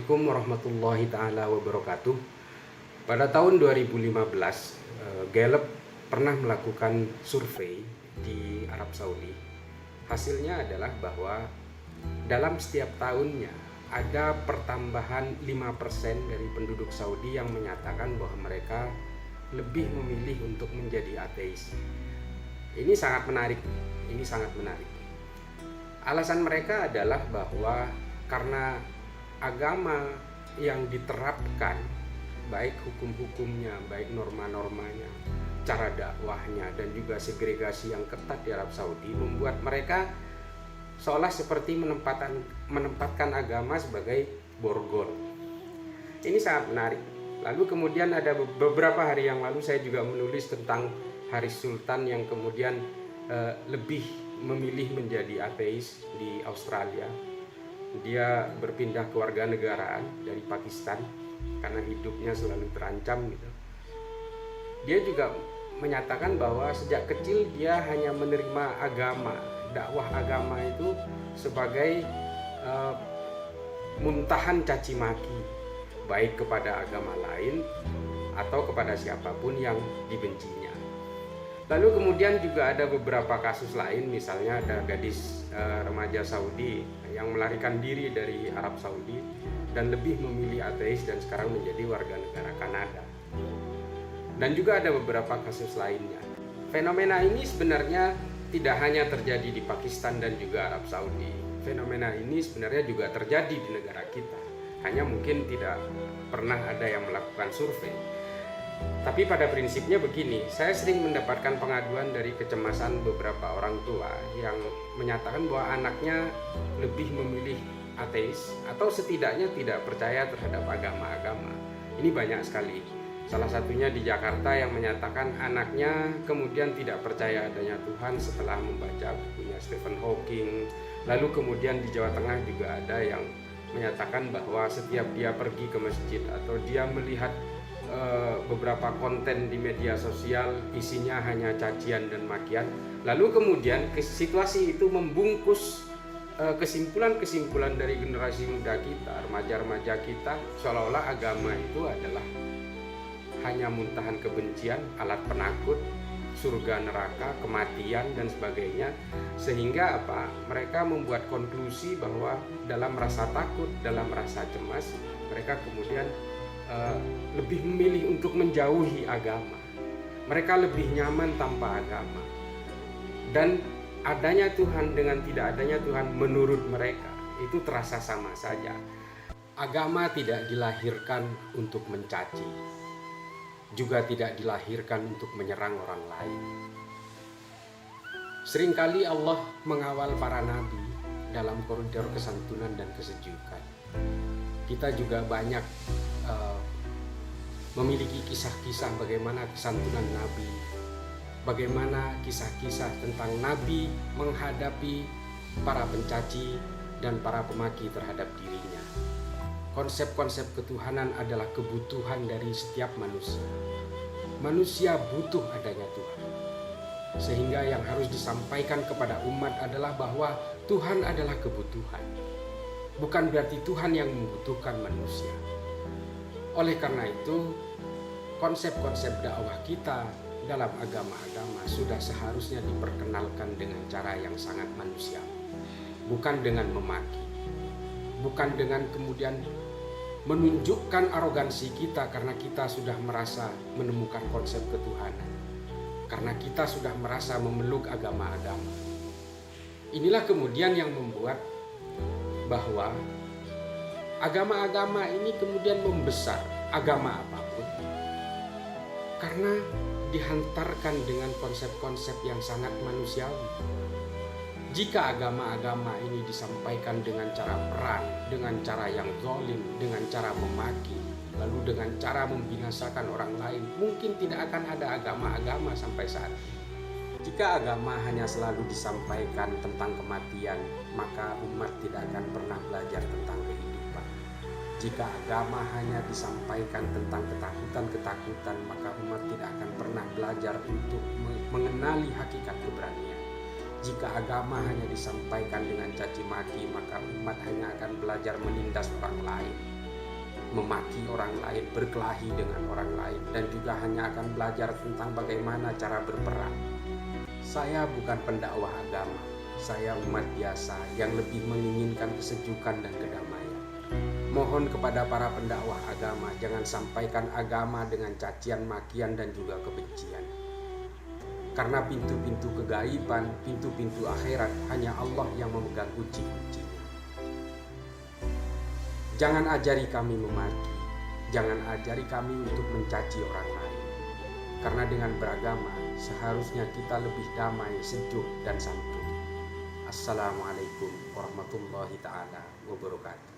Assalamualaikum warahmatullahi taala wabarakatuh. Pada tahun 2015, Gallup pernah melakukan survei di Arab Saudi. Hasilnya adalah bahwa dalam setiap tahunnya ada pertambahan 5% dari penduduk Saudi yang menyatakan bahwa mereka lebih memilih untuk menjadi ateis. Ini sangat menarik. Alasan mereka adalah bahwa karena agama yang diterapkan, baik hukum-hukumnya, baik norma-normanya, cara dakwahnya, dan juga segregasi yang ketat di Arab Saudi membuat mereka seolah seperti menempatkan agama sebagai borgol. Ini sangat menarik. Lalu kemudian ada beberapa hari yang lalu saya juga menulis tentang Haris Sultan yang kemudian lebih memilih menjadi ateis di Australia. Dia berpindah kewarganegaraan dari Pakistan karena hidupnya selalu terancam gitu. Dia juga menyatakan bahwa sejak kecil dia hanya menerima agama, dakwah agama itu sebagai muntahan caci maki, baik kepada agama lain atau kepada siapapun yang dibencinya. Lalu kemudian juga ada beberapa kasus lain, misalnya ada gadis remaja Saudi yang melarikan diri dari Arab Saudi dan lebih memilih ateis dan sekarang menjadi warga negara Kanada. Dan juga ada beberapa kasus lainnya. Fenomena ini sebenarnya tidak hanya terjadi di Pakistan dan juga Arab Saudi. Fenomena ini sebenarnya juga terjadi di negara kita. Hanya mungkin tidak pernah ada yang melakukan survei. Tapi pada prinsipnya begini, saya sering mendapatkan pengaduan dari kecemasan beberapa orang tua yang menyatakan bahwa anaknya lebih memilih ateis atau setidaknya tidak percaya terhadap agama-agama. Ini banyak sekali. Salah satunya di Jakarta yang menyatakan anaknya kemudian tidak percaya adanya Tuhan setelah membaca bukunya Stephen Hawking. Lalu kemudian di Jawa Tengah juga ada yang menyatakan bahwa setiap dia pergi ke masjid atau dia melihat beberapa konten di media sosial isinya hanya cacian dan makian, lalu kemudian situasi itu membungkus kesimpulan-kesimpulan dari generasi muda kita, remaja-remaja kita, seolah-olah agama itu adalah hanya muntahan kebencian, alat penakut, surga neraka, kematian dan sebagainya, sehingga mereka membuat konklusi bahwa dalam rasa takut, dalam rasa cemas, mereka kemudian lebih memilih untuk menjauhi agama. Mereka lebih nyaman tanpa agama. Dan adanya Tuhan dengan tidak adanya Tuhan menurut mereka itu terasa sama saja. Agama tidak dilahirkan untuk mencaci, juga tidak dilahirkan untuk menyerang orang lain. Seringkali Allah mengawal para nabi dalam koridor kesantunan dan kesejukan. Kita juga banyak memiliki kisah-kisah bagaimana kesantunan Nabi, bagaimana kisah-kisah tentang Nabi menghadapi para pencaci dan para pemaki terhadap dirinya. Konsep-konsep ketuhanan adalah kebutuhan dari setiap manusia. Manusia butuh adanya Tuhan. Sehingga yang harus disampaikan kepada umat adalah bahwa Tuhan adalah kebutuhan. Bukan berarti Tuhan yang membutuhkan manusia. Oleh karena itu, konsep-konsep dakwah kita dalam agama-agama sudah seharusnya diperkenalkan dengan cara yang sangat manusiawi. Bukan dengan memaki. Bukan dengan kemudian menunjukkan arogansi kita karena kita sudah merasa menemukan konsep ketuhanan. Karena kita sudah merasa memeluk agama-agama. Inilah kemudian yang membuat bahwa agama-agama ini kemudian membesar, agama apapun, karena dihantarkan dengan konsep-konsep yang sangat manusiawi. Jika agama-agama ini disampaikan dengan cara perang, dengan cara yang zalim, dengan cara memaki, lalu dengan cara membinasakan orang lain, mungkin tidak akan ada agama-agama sampai saat ini. Jika agama hanya selalu disampaikan tentang kematian, maka umat tidak akan pernah belajar tentang kehidupan. Jika agama hanya disampaikan tentang ketakutan-ketakutan, maka umat tidak akan pernah belajar untuk mengenali hakikat keberanian. Jika agama hanya disampaikan dengan caci maki, maka umat hanya akan belajar menindas orang lain. memaki orang lain, berkelahi dengan orang lain, dan juga hanya akan belajar tentang bagaimana cara berperang. Saya bukan pendakwah agama, saya umat biasa yang lebih menginginkan kesejukan dan kedamaian. Mohon kepada para pendakwah agama, jangan sampaikan agama dengan cacian, makian, dan juga kebencian. Karena pintu-pintu kegaiban, pintu-pintu akhirat hanya Allah yang memegang kunci-kuncinya. Jangan ajari kami memaki, jangan ajari kami untuk mencaci orang lain. Karena dengan beragama, seharusnya kita lebih damai, sejuk, dan santun. Assalamualaikum warahmatullahi ta'ala wabarakatuh.